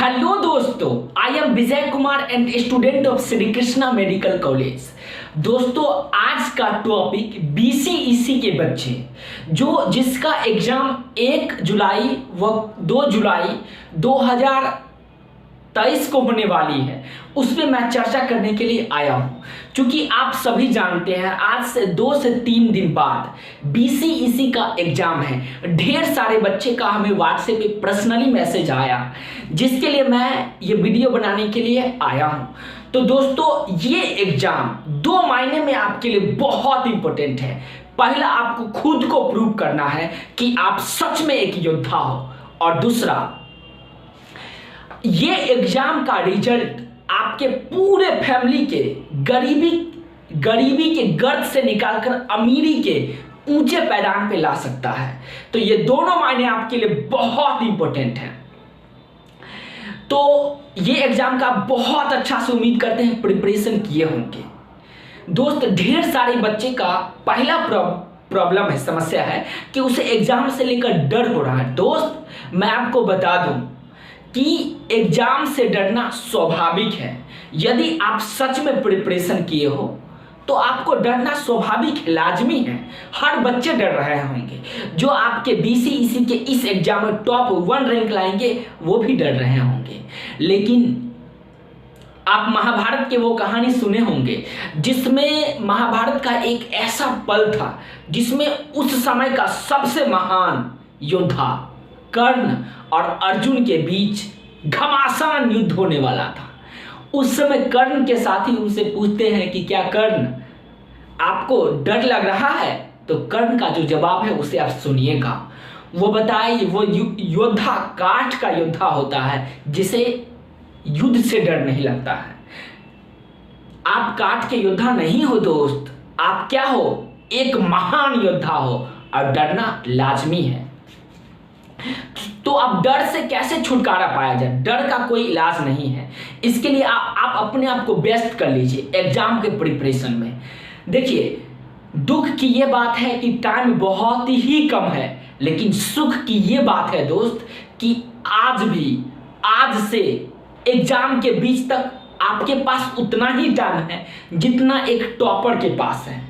Hello दोस्तों, I am Vijay Kumar and student of Shri Krishna medical college. दोस्तों, आज का टॉपिक बीसीईसी के बच्चे जिसका एग्जाम 1 जुलाई व 2 जुलाई 2023 को होने वाली है, उस पर मैं चर्चा करने के लिए आया हूं। क्योंकि आप सभी जानते हैं आज से 2 से 3 दिन बाद बीसीईसी का एग्जाम है। ढेर सारे बच्चे का हमें व्हाट्सएप पे पर्सनली मैसेज आया, जिसके लिए मैं ये वीडियो बनाने के लिए आया हूं। तो दोस्तों, ये एग्जाम 2 मायने में आपके लिए बहुत इंपॉर्टेंट है। पहला, आपको खुद को प्रूव करना है कि आप सच में एक योद्धा हो, और दूसरा, ये एग्जाम का रिजल्ट आपके पूरे फैमिली के गरीबी के गर्त से निकालकर अमीरी के ऊंचे पैदान पे ला सकता है। तो ये दोनों मायने आपके लिए बहुत इंपॉर्टेंट हैं। तो ये एग्जाम का बहुत अच्छा से उम्मीद करते हैं प्रिपरेशन किए होंगे। दोस्त, ढेर सारे बच्चे का पहला प्रॉब्लम है, समस्या है कि उसे एग्जाम से लेकर डर हो रहा है। दोस्त, मैं आपको बता दूं कि एग्जाम से डरना स्वाभाविक है। यदि आप सच में प्रिपरेशन किए हो तो आपको डरना स्वाभाविक लाजमी है। हर बच्चे डर रहे होंगे। जो आपके बीसीईसी के इस एग्जाम में टॉप 1 रैंक लाएंगे वो भी डर रहे होंगे। लेकिन आप महाभारत के वो कहानी सुने होंगे जिसमें महाभारत का एक ऐसा पल था जिसमें उस समय का सबसे महान योद्धा कर्ण और अर्जुन के बीच घमासान युद्ध होने वाला था। उस समय कर्ण के साथी उनसे पूछते हैं कि क्या कर्ण, आपको डर लग रहा है? तो कर्ण का जो जवाब है उसे आप सुनिएगा। वो बताइए, वो योद्धा काठ का योद्धा होता है जिसे युद्ध से डर नहीं लगता है। आप काठ के योद्धा नहीं हो दोस्त, आप क्या हो? एक महान योद्धा हो, और डरना लाजमी है। तो अब डर से कैसे छुटकारा पाया जाए? डर का कोई इलाज नहीं है। इसके लिए आप अपने आप को व्यस्त कर लीजिए एग्जाम के प्रिपरेशन में। देखिए, दुख की ये बात है कि टाइम बहुत ही कम है, लेकिन सुख की ये बात है दोस्त कि आज से एग्जाम के बीच तक आपके पास उतना ही टाइम है जितना एक टॉपर के पास है।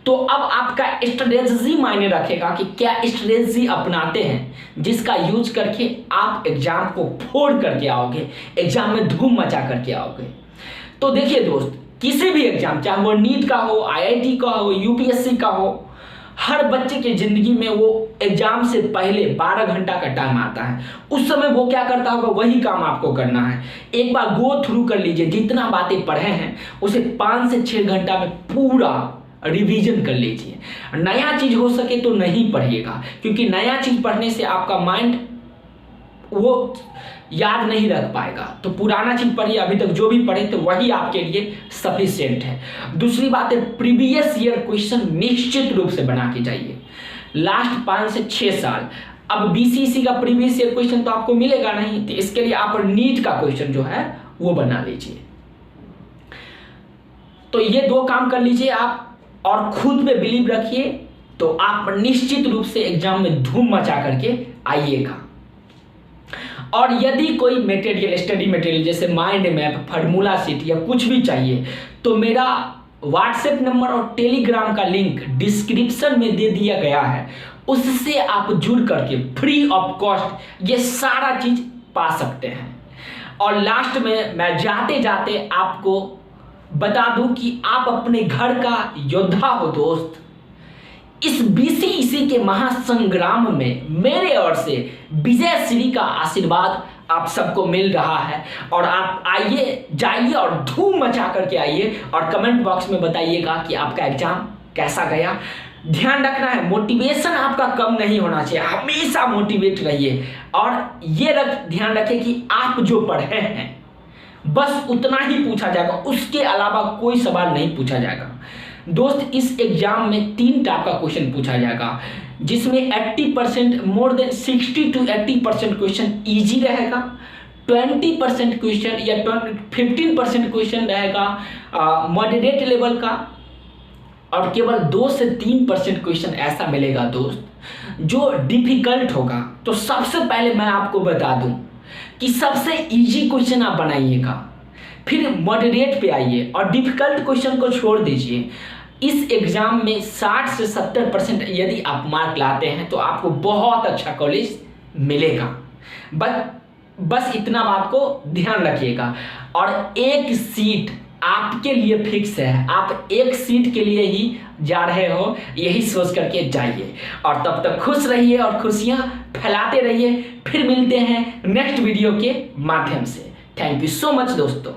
तो अब आपका स्ट्रेटजी मायने रखेगा कि क्या स्ट्रेटजी अपनाते हैं जिसका यूज करके आप एग्जाम को फोड़ करके आओगे, एग्जाम में धूम मचा करके आओगे। तो देखिए दोस्त, किसी भी एग्जाम, चाहे वो नीट का हो, आईआईटी का हो, यूपीएससी का हो, हर बच्चे की जिंदगी में वो एग्जाम से पहले 12 घंटा का टाइम आता है। उस समय वो क्या करता होगा, वही काम आपको करना है। एक बार गो थ्रू कर लीजिए, जितना बातें पढ़े हैं उसे 5 से 6 घंटा में पूरा रिवीजन कर लीजिए। नया चीज हो सके तो नहीं पढ़िएगा, क्योंकि नया चीज पढ़ने से आपका माइंड वो याद नहीं रख पाएगा। तो पुराना चीज पढ़िए, अभी तक जो भी पढ़े तो वही आपके लिए सफिशिएंट है। दूसरी बात है, प्रीवियस ईयर क्वेश्चन निश्चित रूप से बना के जाइए, लास्ट 5 से 6 साल। अब बीसीईसी का प्रीवियस ईयर क्वेश्चन तो आपको मिलेगा नहीं, तो इसके लिए आप नीट का क्वेश्चन जो है वो बना लीजिए। तो ये 2 काम कर लीजिए आप, और खुद पे बिलीव रखिए, तो आप निश्चित रूप से एग्जाम में धूम मचा करके आइएगा। और यदि कोई मटेरियल, स्टडी मटेरियल जैसे माइंड मैप, फार्मूला शीट या कुछ भी चाहिए, तो मेरा व्हाट्सएप नंबर और टेलीग्राम का लिंक डिस्क्रिप्शन में दे दिया गया है। उससे आप जुड़ करके फ्री ऑफ कॉस्ट ये सारा चीज पा सकते हैं। और लास्ट में मैं जाते जाते आपको बता दूं कि आप अपने घर का योद्धा हो दोस्त। इस बीसीईसी के महासंग्राम में मेरे ओर से विजय श्री का आशीर्वाद आप सबको मिल रहा है। और आप आइए, जाइए और धूम मचा करके आइए, और कमेंट बॉक्स में बताइएगा कि आपका एग्जाम कैसा गया। ध्यान रखना है, मोटिवेशन आपका कम नहीं होना चाहिए, हमेशा मोटिवेट रहिए। और ये ध्यान रखें कि आप जो पढ़े हैं बस उतना ही पूछा जाएगा, उसके अलावा कोई सवाल नहीं पूछा जाएगा। दोस्त, इस एग्जाम में 3 टाइप का क्वेश्चन पूछा जाएगा, जिसमें 80%, more than 60 to 80% question easy रहेगा, 20% क्वेश्चन या 15% क्वेश्चन रहेगा मॉडरेट लेवल का, और केवल 2 से 3% क्वेश्चन ऐसा मिलेगा दोस्त जो डिफिकल्ट होगा। तो सबसे पहले मैं आपको बता दूं कि सबसे इजी क्वेश्चन आप बनाइएगा, फिर मॉडरेट पे आइए और डिफिकल्ट क्वेश्चन को छोड़ दीजिए। इस एग्जाम में 60 से 70% यदि आप मार्क लाते हैं तो आपको बहुत अच्छा कॉलेज मिलेगा। बस इतना बात को ध्यान रखिएगा। और एक सीट आपके लिए फिक्स है, आप एक सीट के लिए ही जा रहे हो, यही सोच करके जाइए। और तब तक खुश रहिए और खुशियां फैलाते रहिए। फिर मिलते हैं नेक्स्ट वीडियो के माध्यम से। थैंक यू सो मच दोस्तों।